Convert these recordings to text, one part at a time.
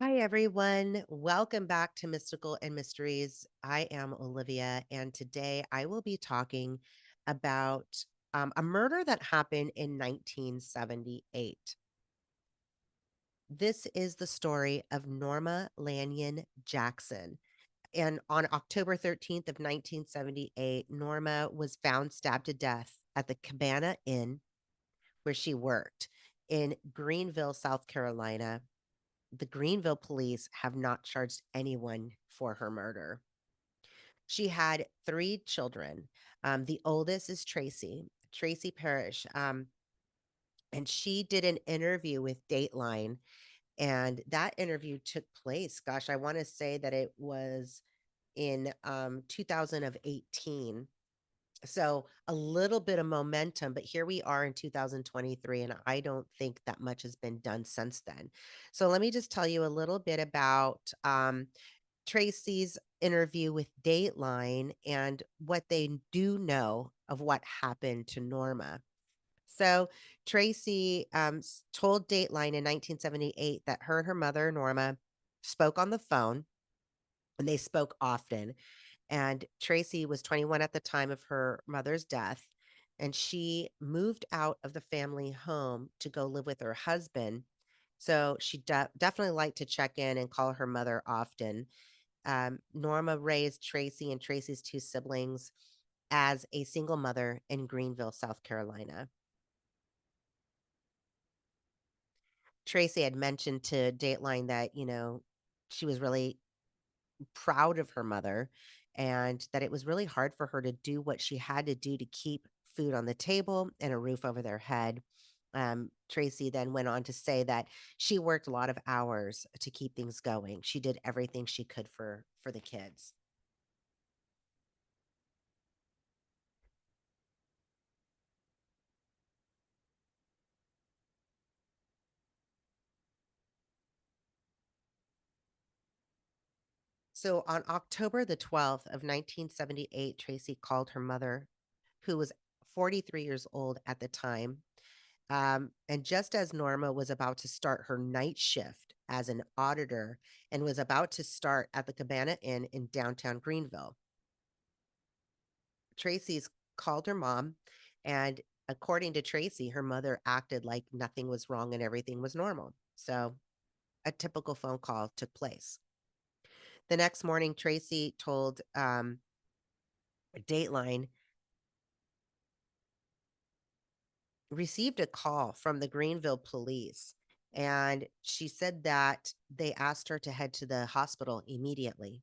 Hi, everyone. Welcome back to Mystical and Mysteries. I am Olivia, and today I will be talking about a murder that happened in 1978. This is the story of Norma Lanyon Jackson. And on October 13th of 1978, Norma was found stabbed to death at the Cabana Inn where she worked in Greenville, South Carolina. The Greenville police have not charged anyone for her murder. She had three children. The oldest is Tracey Parrish. And she did an interview with Dateline. And that interview took place, gosh, I want to say that it was in 2018. So a little bit of momentum, but here we are in 2023, and I don't think that much has been done since then. So let me just tell you a little bit about Tracy's interview with Dateline and what they do know of what happened to Norma. So Tracy told Dateline in 1978 that her and her mother, Norma, spoke on the phone, and they spoke often. And Tracy was 21 at the time of her mother's death. And she moved out of the family home to go live with her husband. So she definitely liked to check in and call her mother often. Norma raised Tracy and Tracy's two siblings as a single mother in Greenville, South Carolina. Tracy had mentioned to Dateline that, she was really proud of her mother and that it was really hard for her to do what she had to do to keep food on the table and a roof over their head. Tracy then went on to say that she worked a lot of hours to keep things going. She did everything she could for the kids. So on October the 12th of 1978, Tracy called her mother, who was 43 years old at the time. And just as Norma was about to start her night shift as an auditor and was about to start at the Cabana Inn in downtown Greenville, Tracy's called her mom. And according to Tracy, her mother acted like nothing was wrong and everything was normal. So a typical phone call took place. The next morning, Tracy told Dateline received a call from the Greenville police, and she said that they asked her to head to the hospital immediately.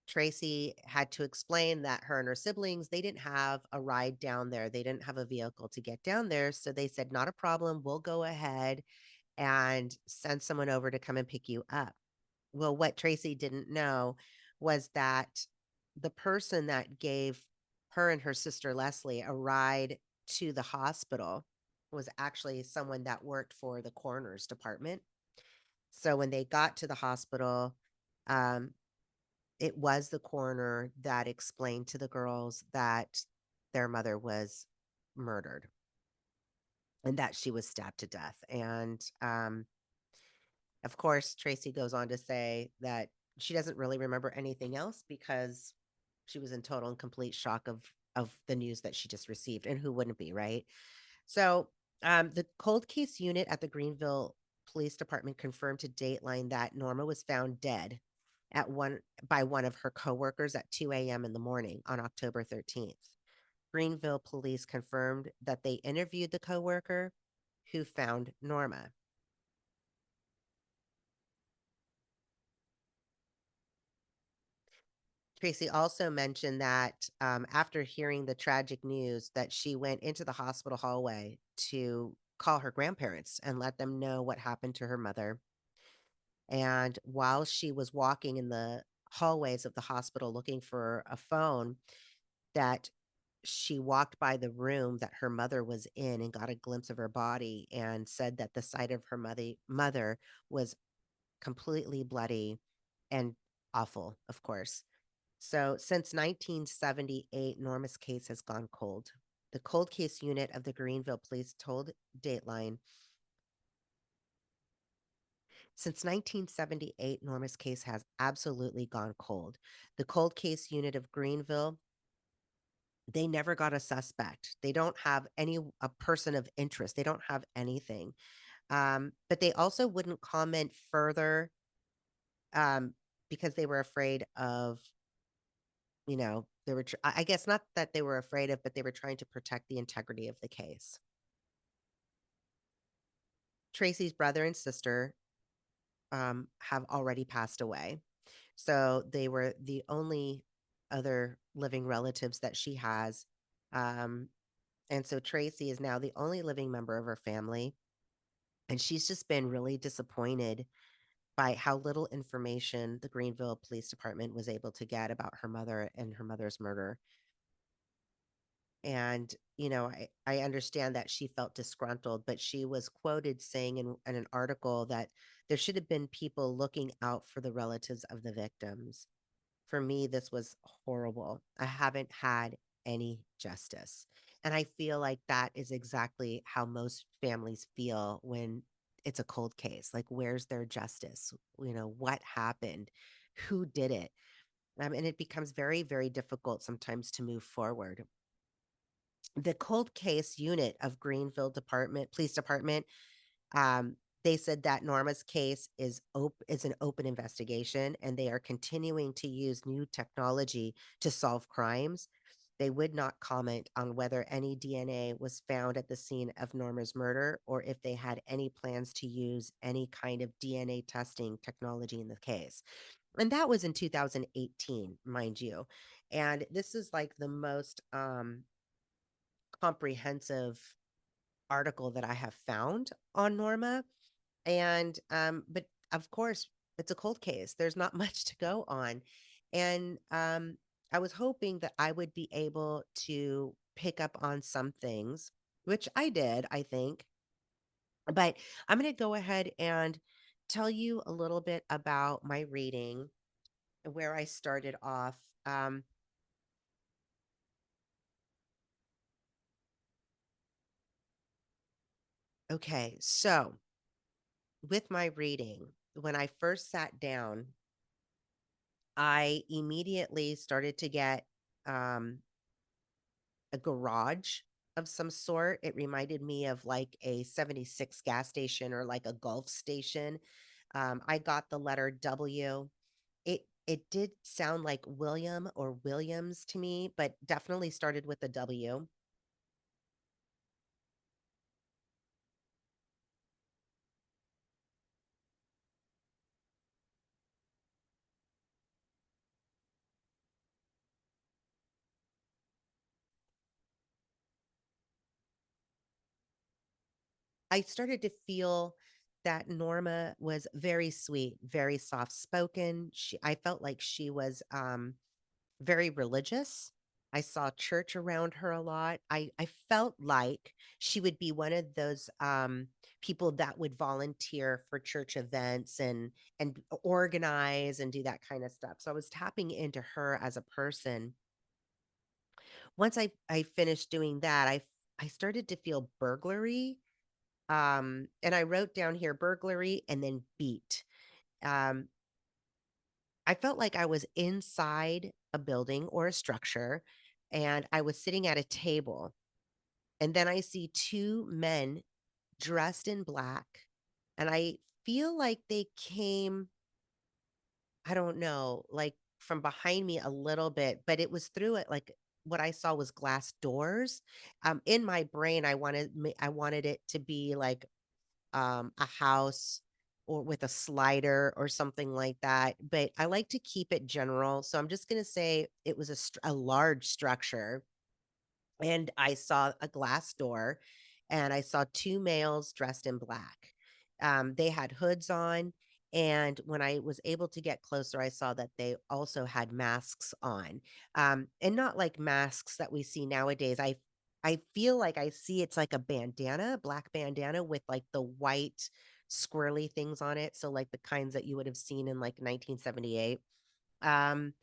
Tracy had to explain that her and her siblings, they didn't have a ride down there. They didn't have a vehicle to get down there. So they said, not a problem. We'll go ahead and send someone over to come and pick you up. Well, what Tracy didn't know was that the person that gave her and her sister Leslie a ride to the hospital was actually someone that worked for the coroner's department. So when they got to the hospital, um, it was the coroner that explained to the girls that their mother was murdered and that she was stabbed to death. And of course, Tracy goes on to say that she doesn't really remember anything else because she was in total and complete shock of the news that she just received, and who wouldn't be, right? So, the cold case unit at the Greenville Police Department confirmed to Dateline that Norma was found dead at one by one of her coworkers at 2 a.m. in the morning on October 13th. Greenville police confirmed that they interviewed the coworker who found Norma. Tracy also mentioned that after hearing the tragic news, that she went into the hospital hallway to call her grandparents and let them know what happened to her mother. And while she was walking in the hallways of the hospital looking for a phone, that she walked by the room that her mother was in and got a glimpse of her body and said that the sight of her mother was completely bloody and awful, of course. So since 1978, Norma's case has gone cold. The cold case unit of the Greenville police told Dateline Since 1978, Norma's case has absolutely gone cold. The cold case unit of Greenville, they never got a suspect. They don't have any a person of interest. They don't have anything. But they also wouldn't comment further um, because they were afraid of, they were. I guess not that they were afraid of, but they were trying to protect the integrity of the case. Tracy's brother and sister have already passed away. So they were the only other living relatives that she has. Um, and so Tracy is now the only living member of her family. And she's just been really disappointed by how little information the Greenville Police Department was able to get about her mother and her mother's murder. And, I understand that she felt disgruntled, but she was quoted saying in an article that there should have been people looking out for the relatives of the victims. For me, this was horrible. I haven't had any justice. And I feel like that is exactly how most families feel when it's a cold case. Like, where's their justice? What happened? Who did it? And it becomes very, very difficult sometimes to move forward. The cold case unit of Greenville Police Department, um, they said that Norma's case is an open investigation, and they are continuing to use new technology to solve crimes. They would not comment on whether any DNA was found at the scene of Norma's murder or if they had any plans to use any kind of DNA testing technology in the case. And that was in 2018, mind you. And this is like the most comprehensive article that I have found on Norma. And but of course, it's a cold case. There's not much to go on. And I was hoping that I would be able to pick up on some things, which I did, I think. But I'm going to go ahead and tell you a little bit about my reading, where I started off. Um, okay, so with my reading, when I first sat down, I immediately started to get um, a garage of some sort. It reminded me of like a 76 gas station or like a Gulf station. I got the letter W. It did sound like William or Williams to me, but definitely started with a W. I started to feel that Norma was very sweet, very soft spoken. I felt like she was very religious. I saw church around her a lot. I felt like she would be one of those people that would volunteer for church events and organize and do that kind of stuff. So I was tapping into her as a person. Once I finished doing that, I started to feel burglary. And I wrote down here burglary and then beat. Um, I felt like I was inside a building or a structure, and I was sitting at a table. And then I see two men dressed in black. And I feel like they came, I don't know, like from behind me a little bit, but it was through it. Like what I saw was glass doors. In my brain, I wanted it to be like a house or with a slider or something like that. But I like to keep it general. So I'm just going to say it was a large structure. And I saw a glass door and I saw two males dressed in black. They had hoods on. And when I was able to get closer, I saw that they also had masks on, and not like masks that we see nowadays. I feel like I see it's like a bandana, black bandana with like the white squirrely things on it. So like the kinds that you would have seen in like 1978. Um,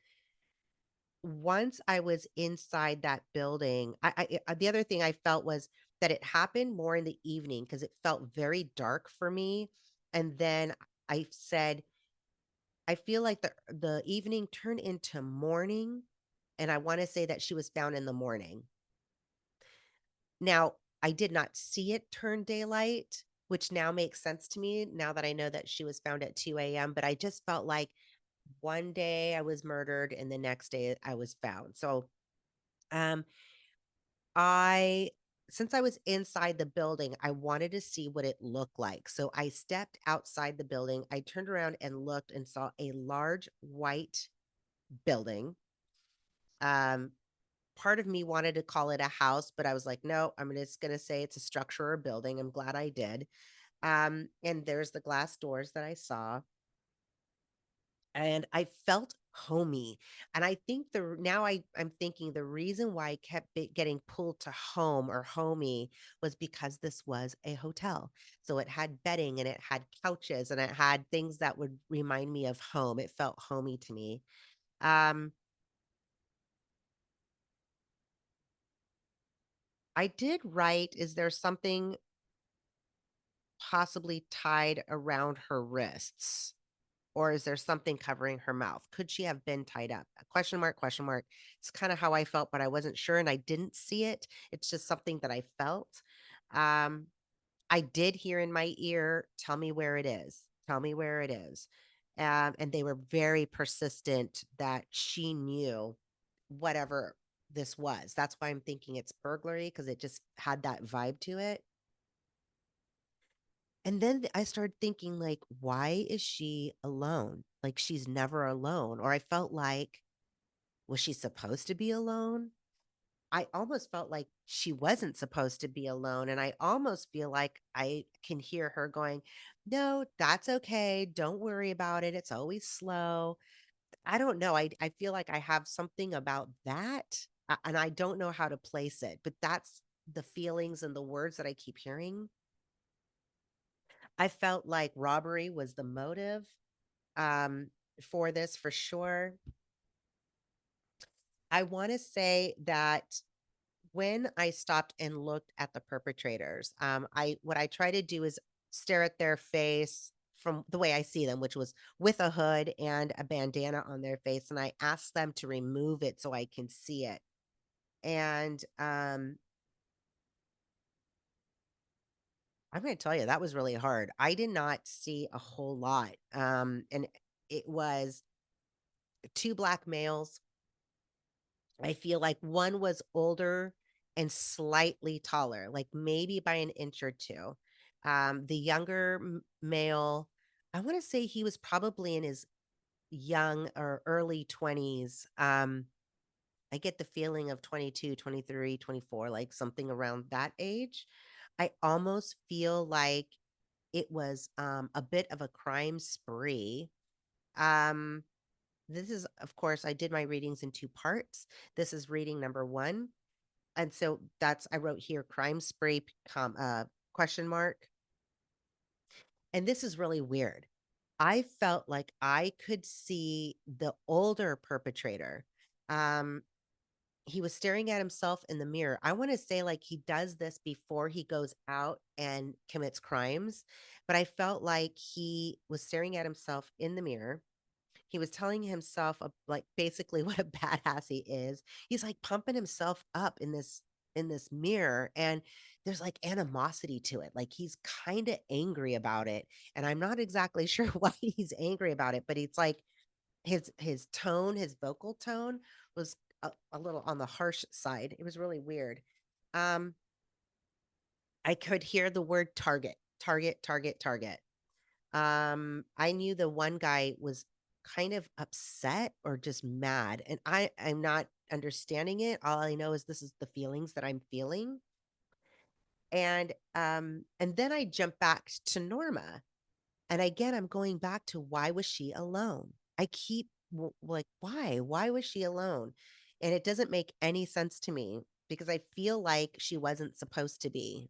Once I was inside that building, the other thing I felt was that it happened more in the evening because it felt very dark for me. And then I said, I feel like the evening turned into morning, and I want to say that she was found in the morning. Now, I did not see it turn daylight, which now makes sense to me now that I know that she was found at 2 a.m. But I just felt like one day I was murdered and the next day I was found. So, um, I since I was inside the building, I wanted to see what it looked like. So I stepped outside the building. I turned around and looked and saw a large white building. Um, Part of me wanted to call it a house, but I was like, no, I'm just going to say it's a structure or building. I'm glad I did. And there's the glass doors that I saw, and I felt homey. And I think I'm thinking the reason why I kept getting pulled to home or homey was because this was a hotel. So it had bedding and it had couches and it had things that would remind me of home. It felt homey to me. Um, I did write, is there something possibly tied around her wrists? Or is there something covering her mouth? Could she have been tied up? Question mark, question mark. It's kind of how I felt, but I wasn't sure and I didn't see it. It's just something that I felt. Um, I did hear in my ear, tell me where it is. Tell me where it is. And they were very persistent that she knew whatever this was. That's why I'm thinking it's burglary because it just had that vibe to it. And then I started thinking, like, why is she alone? Like, she's never alone. Or I felt like, was she supposed to be alone? I almost felt like she wasn't supposed to be alone. And I almost feel like I can hear her going, no, that's okay. Don't worry about it. It's always slow. I don't know. I feel like I have something about that. And I don't know how to place it, but that's the feelings and the words that I keep hearing. I felt like robbery was the motive um, for this for sure. I want to say that when I stopped and looked at the perpetrators, I what I try to do is stare at their face from the way I see them, which was with a hood and a bandana on their face, and I asked them to remove it so I can see it. And I'm going to tell you that was really hard. I did not see a whole lot, and it was two black males. I feel like one was older and slightly taller, like maybe by an inch or two. The younger male, I want to say he was probably in his young or early 20s. I get the feeling of 22, 23, 24, like something around that age. I almost feel like it was a bit of a crime spree. Um, this is, of course, I did my readings in two parts. This is reading number one. And so that's, I wrote here crime spree, question mark. And this is really weird. I felt like I could see the older perpetrator. Um, he was staring at himself in the mirror. I want to say like he does this before he goes out and commits crimes, but I felt like he was staring at himself in the mirror. He was telling himself like basically what a badass he is. He's like pumping himself up in this mirror, and there's like animosity to it. Like he's kind of angry about it, and I'm not exactly sure why he's angry about it, but it's like his tone, his vocal tone was a little on the harsh side. It was really weird. Um I could hear the word target, target, target, target. I knew the one guy was kind of upset or just mad, and I'm not understanding it. All I know is this is the feelings that I'm feeling. And then I jump back to Norma. And again, I'm going back to why was she alone? I keep like, why? Why was she alone? And it doesn't make any sense to me because I feel like she wasn't supposed to be.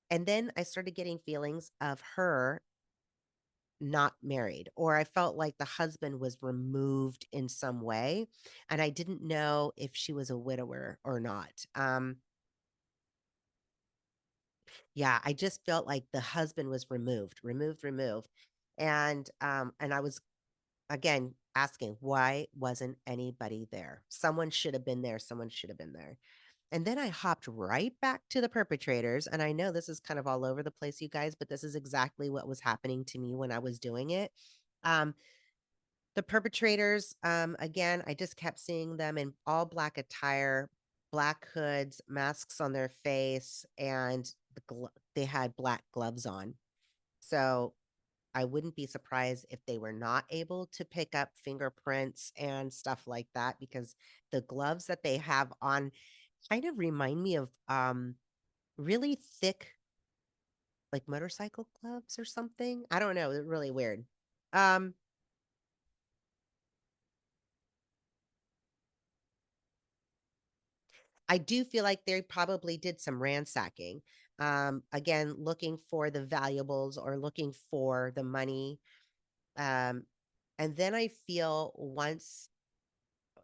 And then I started getting feelings of her not married, or I felt like the husband was removed in some way, and I didn't know if she was a widower or not. Yeah, I just felt like the husband was removed. And I was again asking, why wasn't anybody there? Someone should have been there. Someone should have been there. And then I hopped right back to the perpetrators. And I know this is kind of all over the place, you guys, but this is exactly what was happening to me when I was doing it. Um, the perpetrators, again, I just kept seeing them in all black attire, black hoods, masks on their face, and they had black gloves on. So I wouldn't be surprised if they were not able to pick up fingerprints and stuff like that, because the gloves that they have on kind of remind me of really thick, like motorcycle gloves or something. I don't know. They're really weird. Um, I do feel like they probably did some ransacking. Again, looking for the valuables or looking for the money. Um, and then I feel once,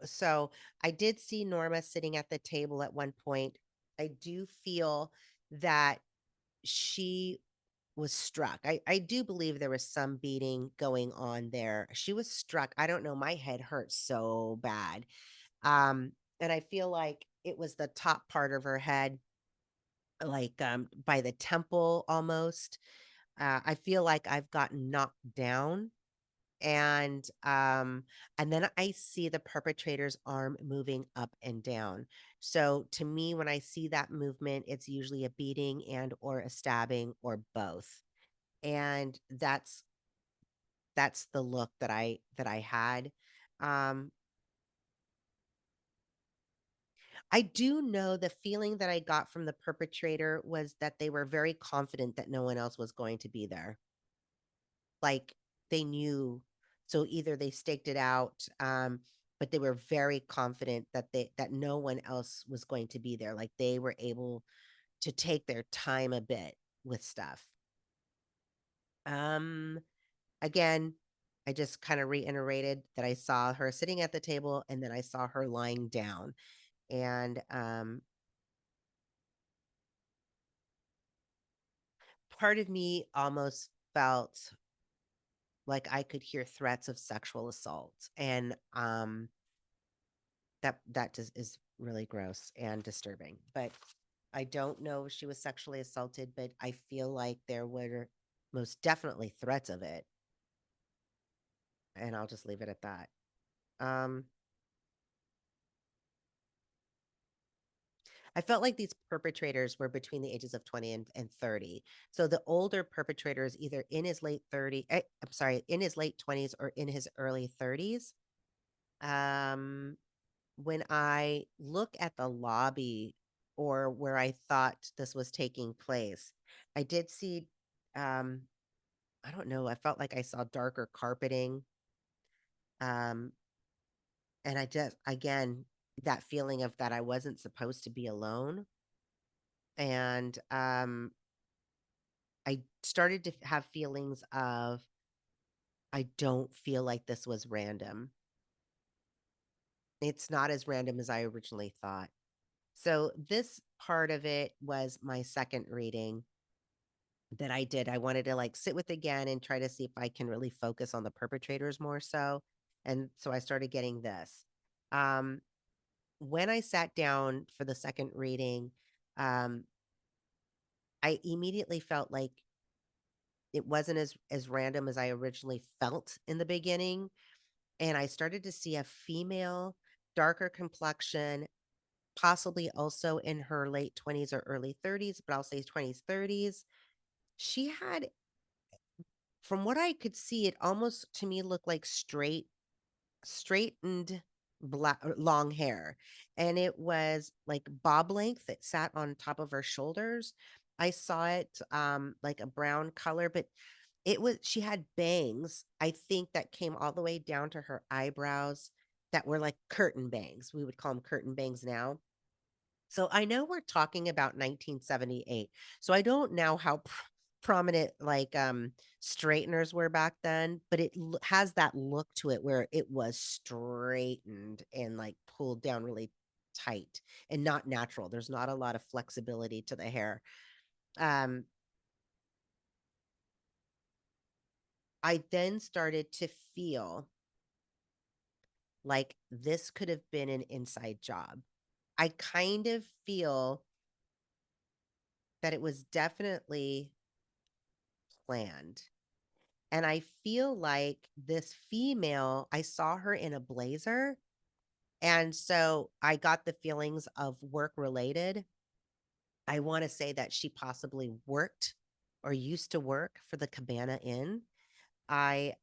so I did see Norma sitting at the table at one point. I do feel that she was struck. I do believe there was some beating going on there. She was struck. I don't know. My head hurt so bad. And I feel like it was the top part of her head, like by the temple almost. I feel like I've gotten knocked down, and then I see the perpetrator's arm moving up and down. So to me, when I see that movement, it's usually a beating and or a stabbing or both. And that's the look that I had. um I do know the feeling that I got from the perpetrator was that they were very confident that no one else was going to be there. Like, they knew. So either they staked it out, but they were very confident that no one else was going to be there. Like, they were able to take their time a bit with stuff. Um, Again, I just kind of reiterated that I saw her sitting at the table and then I saw her lying down. And part of me almost felt like I could hear threats of sexual assault. And that just is really gross and disturbing. But I don't know if she was sexually assaulted, but I feel like there were most definitely threats of it. And I'll just leave it at that. Um, I felt like these perpetrators were between the ages of 20 and 30. So the older perpetrator is either in his late 30, I'm sorry, in his late 20s or in his early 30s. Um, when I look at the lobby or where I thought this was taking place, I did see, um, I don't know, I felt like I saw darker carpeting. Um, and I just, again, that feeling of that I wasn't supposed to be alone. And I started to have feelings of, I don't feel like this was random. It's not as random as I originally thought. So this part of it was my second reading that I did. I wanted to like sit with again and try to see if I can really focus on the perpetrators more so. And so I started getting this. Um, when I sat down for the second reading, um, I immediately felt like it wasn't as random as I originally felt in the beginning. And I started to see a female, darker complexion, possibly also in her late 20s or early 30s, but I'll say 20s, 30s. She had, from what I could see, it almost to me looked like straightened black long hair, and it was like bob length that sat on top of her shoulders. I saw it like a brown color, but it was, she had bangs, I think, that came all the way down to her eyebrows, that were like curtain bangs. We would call them curtain bangs now. So I know we're talking about 1978. So I don't know how prominent like straighteners were back then, but it has that look to it where it was straightened and like pulled down really tight and not natural. There's not a lot of flexibility to the hair. Um, I then started to feel like this could have been an inside job. I kind of feel that it was definitely planned. And I feel like this female, I saw her in a blazer. And so I got the feelings of work related. I want to say that she possibly worked or used to work for the Cabana Inn. I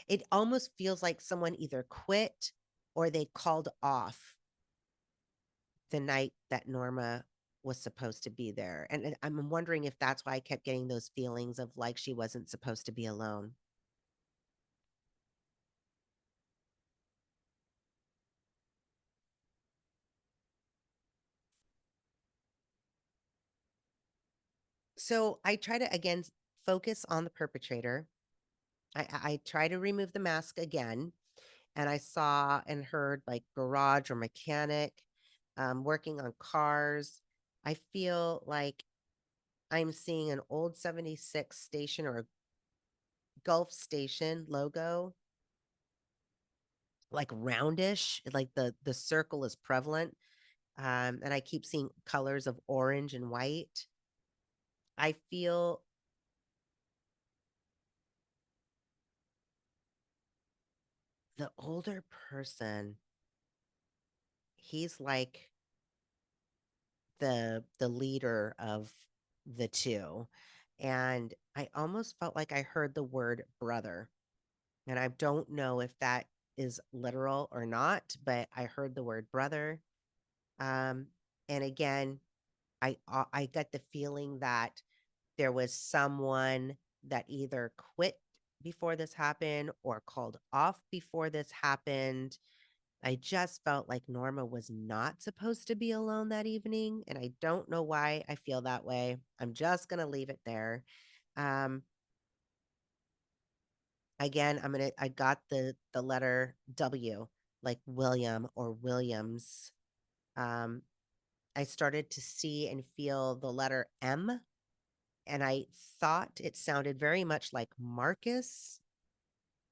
it almost feels like someone either quit or they called off the night that Norma was supposed to be there. And I'm wondering if that's why I kept getting those feelings of like she wasn't supposed to be alone. So I try to again focus on the perpetrator. I try to remove the mask again, and I saw and heard like garage or mechanic, working on cars. I feel like I'm seeing an old 76 station or a Gulf station logo, like roundish, like the circle is prevalent. And I keep seeing colors of orange and white. I feel the older person, he's like the leader of the two. And I almost felt like I heard the word brother. And I don't know if that is literal or not, but I heard the word brother. Um, and again, I got the feeling that there was someone that either quit before this happened or called off before this happened. I just felt like Norma was not supposed to be alone that evening, and I don't know why I feel that way. I'm just gonna leave it there. Um, again, I got the letter W, like William or Williams. Um, I started to see and feel the letter M, and I thought it sounded very much like Marcus,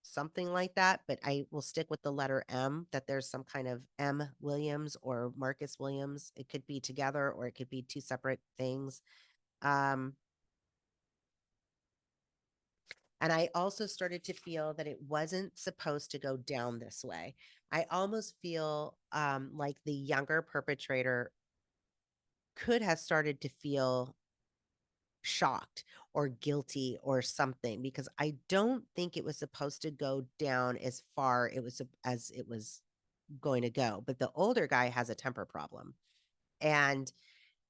something like that, but I will stick with the letter M, that there's some kind of M Williams or Marcus Williams. It could be together or it could be two separate things. Um, and I also started to feel that it wasn't supposed to go down this way. I almost feel like the younger perpetrator could have started to feel shocked or guilty or something because I don't think it was supposed to go down as far as it was going to go. But the older guy has a temper problem. And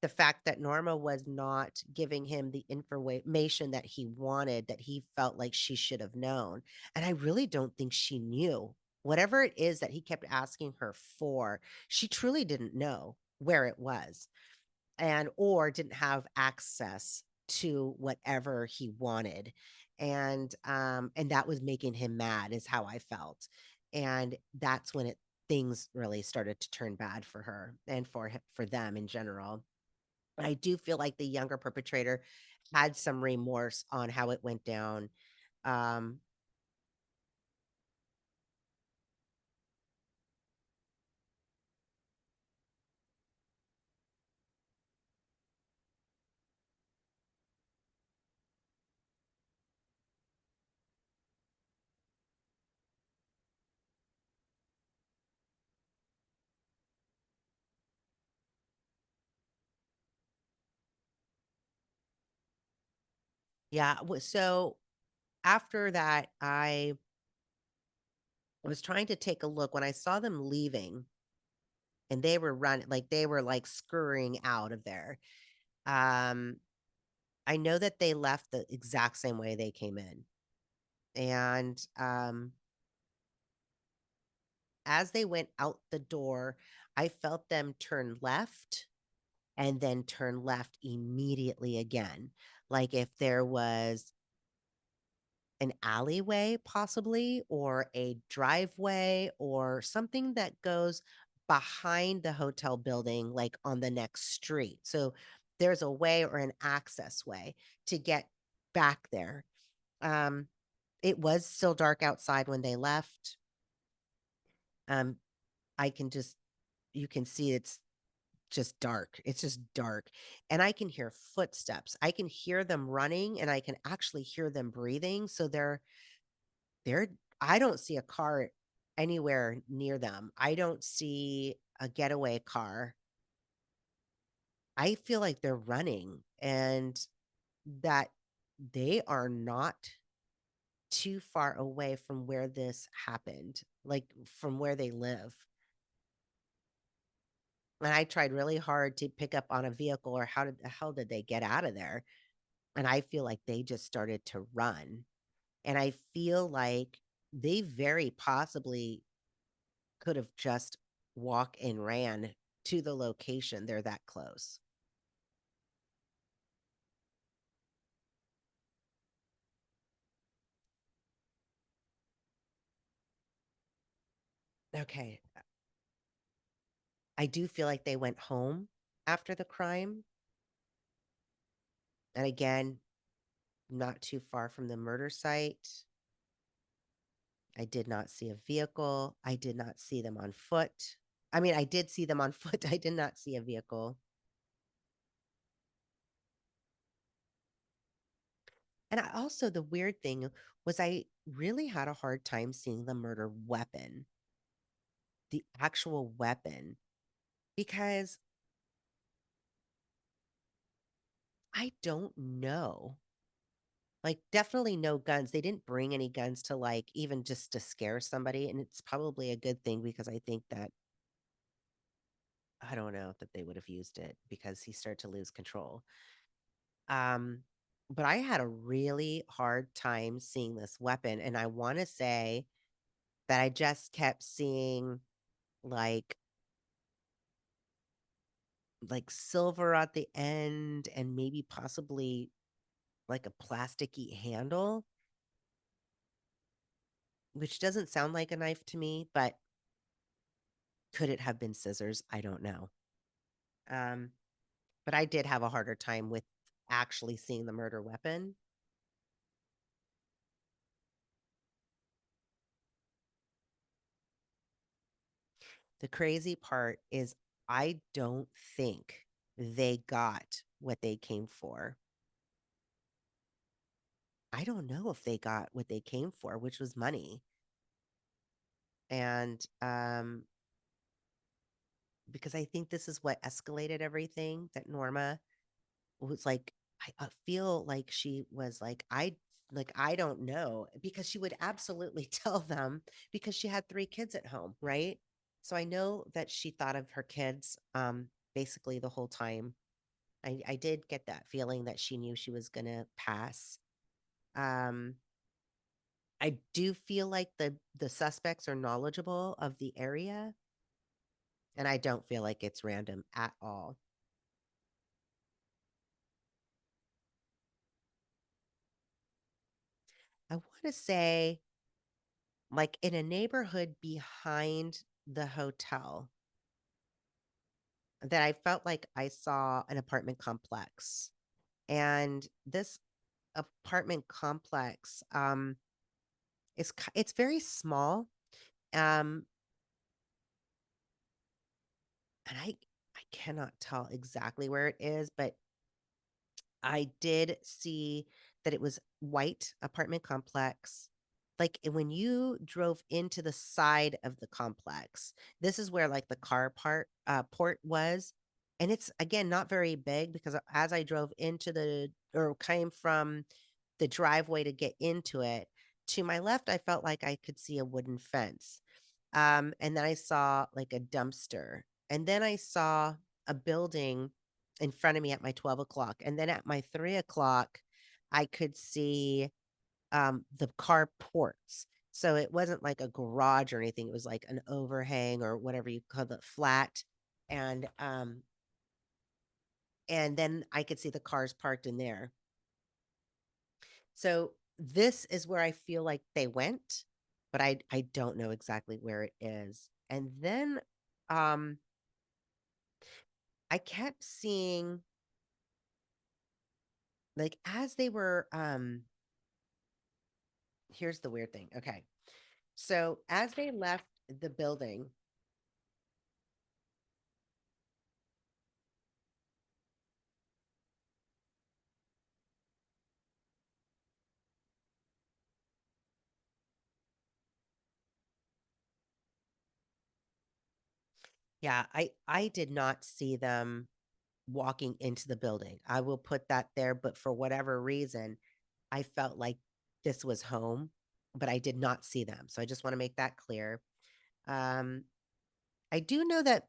the fact that Norma was not giving him the information that he wanted, that he felt like she should have known. And I really don't think she knew. Whatever it is that he kept asking her for, she truly didn't know where it was and or didn't have access to whatever he wanted. And that was making him mad is how I felt. And that's when it things really started to turn bad for her and for them in general. I do feel like the younger perpetrator had some remorse on how it went down. Um, yeah. So after that, I was trying to take a look when I saw them leaving and they were running, like they were like scurrying out of there. Um, I know that they left the exact same way they came in. And as they went out the door, I felt them turn left and then turn left immediately again. Like if there was an alleyway, possibly, or a driveway, or something that goes behind the hotel building, like on the next street. So there's a way or an access way to get back there. Um, it was still dark outside when they left. Um, I can just, you can see it's just dark. It's just dark. And I can hear footsteps. I can hear them running and I can actually hear them breathing. So they're, I don't see a car anywhere near them. I don't see a getaway car. I feel like they're running and that they are not too far away from where this happened, like from where they live. And I tried really hard to pick up on a vehicle or how did the hell did they get out of there? And I feel like they just started to run. And I feel like they very possibly could have just walked and ran to the location. They're that close. Okay. I do feel like they went home after the crime. And again, not too far from the murder site. I did not see a vehicle. I did not see them on foot. I mean, I did see them on foot. I did not see a vehicle. And I also, the weird thing was, I really had a hard time seeing the murder weapon, the actual weapon, because I don't know. Like, definitely no guns. They didn't bring any guns to, like, even just to scare somebody. And it's probably a good thing because I think that, I don't know that they would have used it because he started to lose control. Um, but I had a really hard time seeing this weapon. And I want to say that I just kept seeing like silver at the end and maybe possibly like a plasticky handle, which doesn't sound like a knife to me, but could it have been scissors? I don't know. Um, but I did have a harder time with actually seeing the murder weapon. The crazy part is I don't think they got what they came for. I don't know if they got what they came for, which was money. And because I think this is what escalated everything, that Norma was like, I feel like she was like, I don't know, because she would absolutely tell them because she had 3 kids at home, right? So I know that she thought of her kids basically the whole time. I did get that feeling that she knew she was gonna pass. Um, I do feel like the suspects are knowledgeable of the area, and I don't feel like it's random at all. I want to say, like in a neighborhood behind the hotel, that I felt like I saw an apartment complex. And this apartment complex it's very small. Um and I cannot tell exactly where it is, but I did see that it was white apartment complex. Like when you drove into the side of the complex, this is where like the car port was. And it's again not very big because as I drove into the or came from the driveway to get into it, to my left, I felt like I could see a wooden fence. And then I saw like a dumpster. And then I saw a building in front of me at my 12 o'clock. And then at my 3 o'clock, I could see the carports. So it wasn't like a garage or anything. It was like an overhang or whatever you call it, flat. And then I could see the cars parked in there. So this is where I feel like they went, but I don't know exactly where it is. And then Um, I kept seeing, like, as they were, here's the weird thing. Okay. So as they left the building, yeah, I did not see them walking into the building. I will put that there, but for whatever reason, I felt like this was home, but I did not see them. So I just want to make that clear. Um, I do know that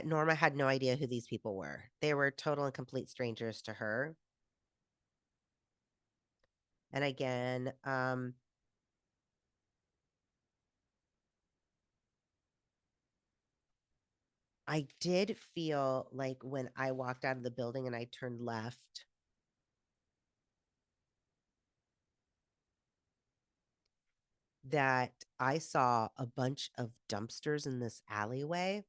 Norma had no idea who these people were. They were total and complete strangers to her. And again, I did feel like when I walked out of the building and I turned left, that I saw a bunch of dumpsters in this alleyway.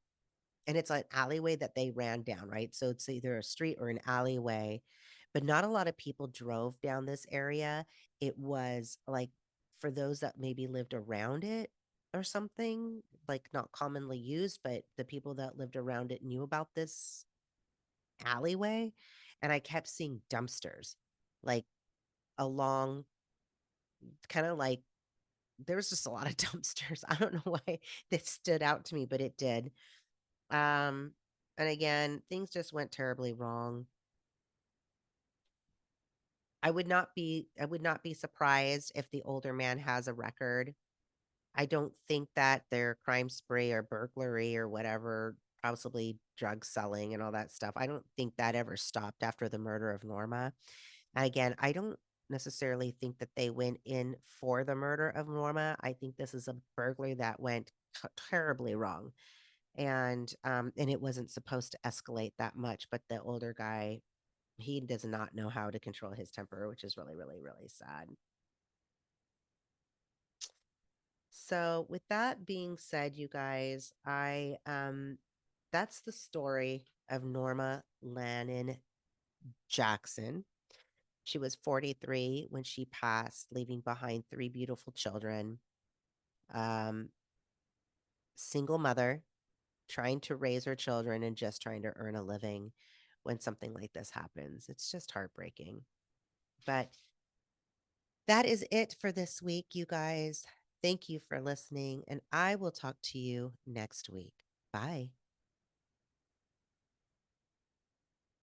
And it's an alleyway that they ran down, right? So it's either a street or an alleyway, but not a lot of people drove down this area. It was like for those that maybe lived around it or something, like not commonly used, but the people that lived around it knew about this alleyway. And I kept seeing dumpsters like along, kind of like there was just a lot of dumpsters. I don't know why that stood out to me, but it did. Um, and again, things just went terribly wrong. I would not be surprised if the older man has a record. I don't think that their crime spree or burglary or whatever, possibly drug selling and all that stuff, I don't think that ever stopped after the murder of Norma. And again, I don't necessarily think that they went in for the murder of Norma. I think this is a burglary that went terribly wrong. And it wasn't supposed to escalate that much, but the older guy, he does not know how to control his temper, which is really, really, really sad. So with that being said, you guys, I that's the story of Norma Lanyon Jackson. She was 43 when she passed, leaving behind three beautiful children. Um, Single mother, trying to raise her children and just trying to earn a living when something like this happens. It's just heartbreaking. But that is it for this week, you guys. Thank you for listening, and I will talk to you next week. Bye.